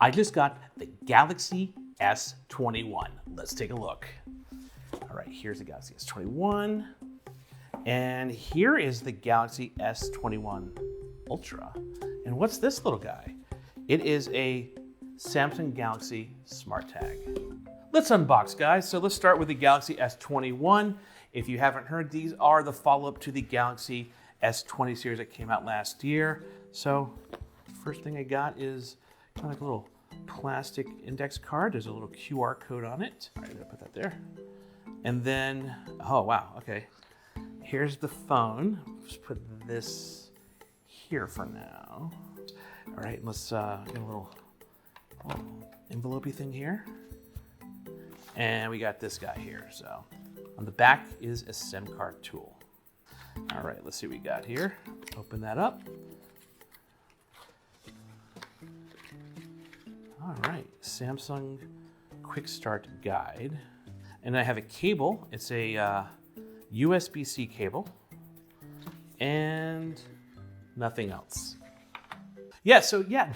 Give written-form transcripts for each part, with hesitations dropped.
I just got the Galaxy S21. Let's take a look. All right, here's the Galaxy S21. And here is the Galaxy S21 Ultra. And what's this little guy? It is a Samsung Galaxy SmartTag. Let's unbox, guys. So let's start with the Galaxy S21. If you haven't heard, these are the follow-up to the Galaxy S20 series that came out last year. So the first thing I got is kind of like a little plastic index card. There's a little QR code on it. All right, I'm gonna put that there. And then, oh wow, okay. Here's the phone. Just put this here for now. All right, let's get a little envelope-y thing here. And we got this guy here. So on the back is a SIM card tool. All right, let's see what we got here. Open that up. All right, Samsung Quick Start Guide. And I have a cable. It's a USB-C cable and nothing else. Yeah, so yeah,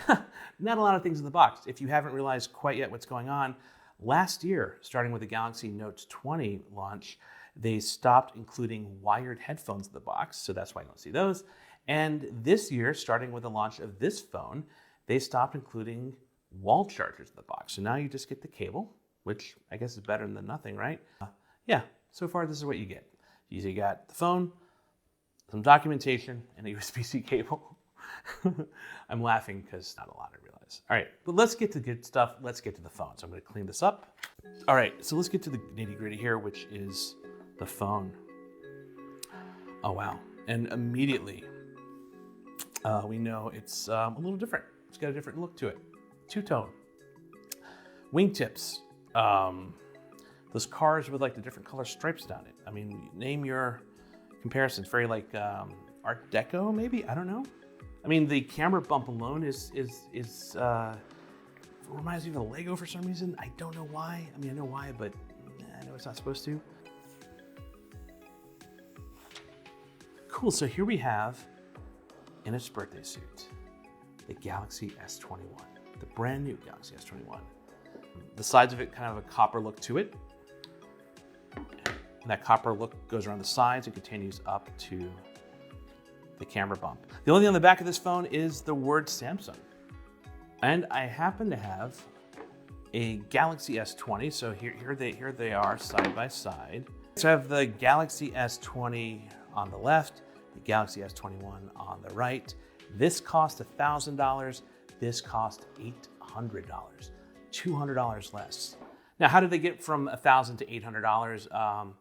not a lot of things in the box. If you haven't realized quite yet what's going on, last year, starting with the Galaxy Note 20 launch, they stopped including wired headphones in the box, so that's why you don't see those. And this year, starting with the launch of this phone, they stopped including wall chargers in the box. So now you just get the cable, which I guess is better than nothing, right? Yeah, so far this is what you get. You got the phone, some documentation, and a USB-C cable. I'm laughing because not a lot, I realize. All right, but let's get to the good stuff. Let's get to the phone. So I'm gonna clean this up. All right, so let's get to the nitty-gritty here, which is the phone. Oh, wow. And immediately, we know it's a little different. It's got a different look to it. Two-tone. Wingtips. Those cars with like the different color stripes down it. I mean, name your comparisons. Very like Art Deco, maybe? I don't know. I mean, the camera bump alone reminds me of a Lego for some reason. I don't know why. I mean, I know why, but I know it's not supposed to. Cool, so here we have, in its birthday suit, the Galaxy S21, the brand new Galaxy S21. The sides of it kind of have a copper look to it. And that copper look goes around the sides and continues up to the camera bump. The only thing on the back of this phone is the word Samsung. And I happen to have a Galaxy S20, so here they are side by side. So I have the Galaxy S20 on the left, the Galaxy S21 on the right. This cost $1,000, this cost $800, $200 less. Now, how did they get from $1,000 to $800?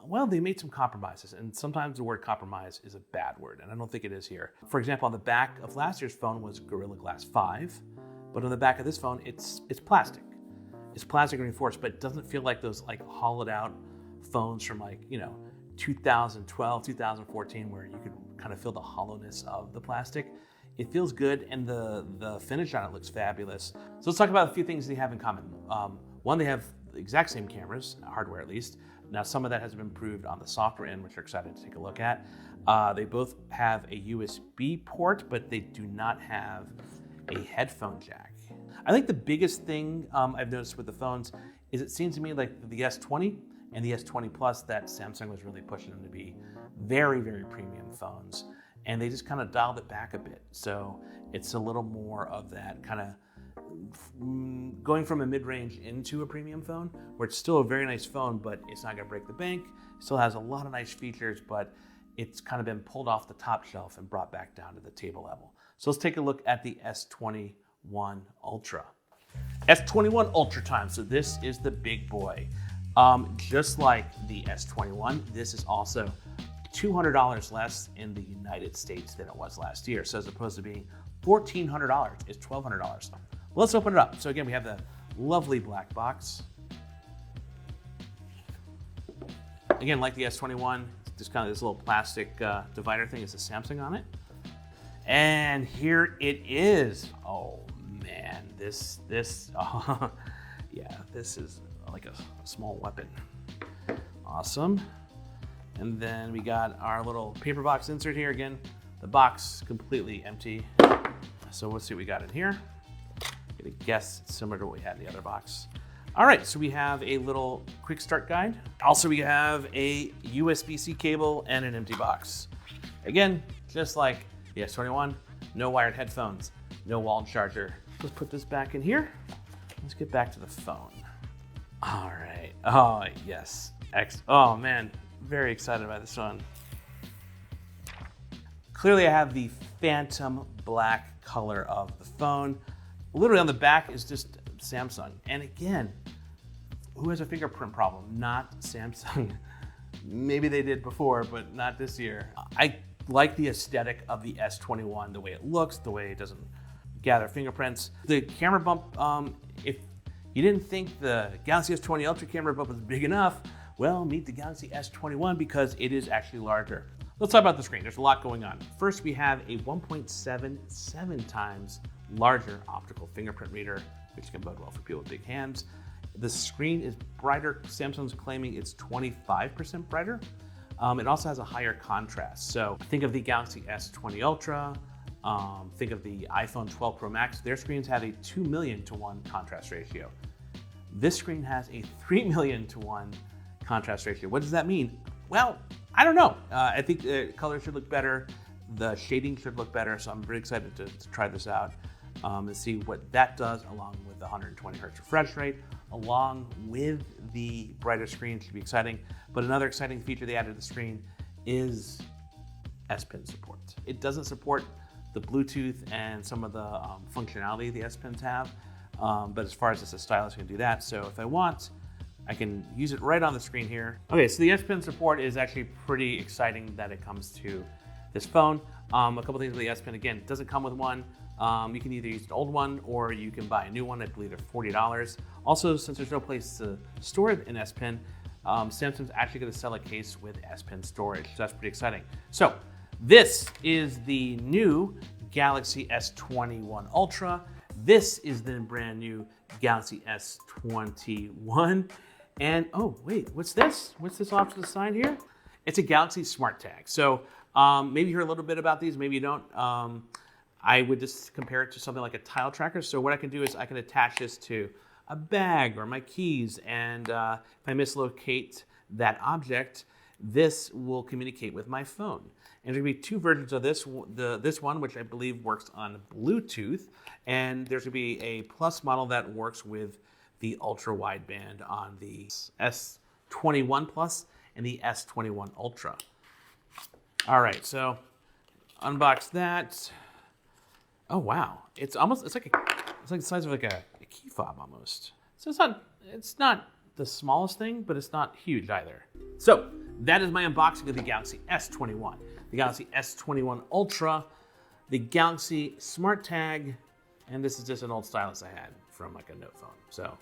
Well, they made some compromises, and sometimes the word compromise is a bad word, and I don't think it is here. For example, on the back of last year's phone was Gorilla Glass 5, but on the back of this phone, it's plastic. It's plastic reinforced, but it doesn't feel like those like hollowed out phones from 2012, 2014, where you could kind of feel the hollowness of the plastic. It feels good, and the finish on it looks fabulous. So let's talk about a few things they have in common. One, they have the exact same cameras, hardware at least. Now, some of that has been improved on the software end, which we're excited to take a look at. They both have a USB port, but they do not have a headphone jack. I think the biggest thing I've noticed with the phones is it seems to me like the S20 and the S20 Plus that Samsung was really pushing them to be very, very premium phones. And they just kind of dialed it back a bit. So it's a little more of that kind of going from a mid-range into a premium phone, where it's still a very nice phone, but it's not gonna break the bank. It still has a lot of nice features, but it's kind of been pulled off the top shelf and brought back down to the table level. So let's take a look at the S21 Ultra. S21 Ultra time, so this is the big boy. Just like the S21, this is also $200 less in the United States than it was last year. So as opposed to being $1,400, it's $1,200. Let's open it up. So again, we have the lovely black box. Again, like the S21, just kind of this little plastic divider thing is a Samsung on it. And here it is. Oh man, this yeah, this is like a small weapon. Awesome. And then we got our little paper box insert here. Again, the box completely empty. So let's see what we got in here. Get a guess it's similar to what we had in the other box. All right, so we have a little quick start guide. Also, we have a USB-C cable and an empty box. Again, just like the S21, no wired headphones, no wall charger. Let's put this back in here. Let's get back to the phone. All right, oh yes. Oh man, very excited about this one. Clearly I have the phantom black color of the phone. Literally on the back is just Samsung. And again, who has a fingerprint problem? Not Samsung. Maybe they did before, but not this year. I like the aesthetic of the S21, the way it looks, the way it doesn't gather fingerprints. The camera bump, if you didn't think the Galaxy S20 Ultra camera bump was big enough, well, meet the Galaxy S21 because it is actually larger. Let's talk about the screen. There's a lot going on. First, we have a 1.77 times larger optical fingerprint reader, which can bode well for people with big hands. The screen is brighter. Samsung's claiming it's 25% brighter. It also has a higher contrast. So think of the Galaxy S20 Ultra, think of the iPhone 12 Pro Max. Their screens have a 2 million to 1 contrast ratio. This screen has a 3 million to 1 contrast ratio. What does that mean? Well, I don't know. I think the color should look better. The shading should look better. So I'm very excited to try this out and see what that does along with the 120 hertz refresh rate, along with the brighter screen. Should be exciting. But another exciting feature they added to the screen is S Pen support. It doesn't support the Bluetooth and some of the functionality the S Pens have, but as far as just a stylus, can do that. So if I want, I can use it right on the screen here. Okay, so the S Pen support is actually pretty exciting that it comes to this phone. A couple things with the S Pen, again, it doesn't come with one. You can either use an old one or you can buy a new one. I believe they're $40. Also, since there's no place to store an S Pen, Samsung's actually going to sell a case with S Pen storage. So that's pretty exciting. So this is the new Galaxy S21 Ultra. This is the brand new Galaxy S21. And oh wait, what's this? What's this off to the side here? It's a Galaxy SmartTag. So maybe you heard a little bit about these, maybe you don't. I would just compare it to something like a tile tracker. So what I can do is I can attach this to a bag or my keys, and if I mislocate that object, this will communicate with my phone. And there's going to be two versions of this. This one, which I believe works on Bluetooth, and there's going to be a Plus model that works with the ultra wideband on the S21 Plus and the S21 Ultra. All right, so unbox that. Oh wow, it's like the size of like a key fob almost. So it's not the smallest thing, but it's not huge either. So that is my unboxing of the Galaxy S21, the Galaxy S21 Ultra, the Galaxy SmartTag, and this is just an old stylus I had from like a note phone. So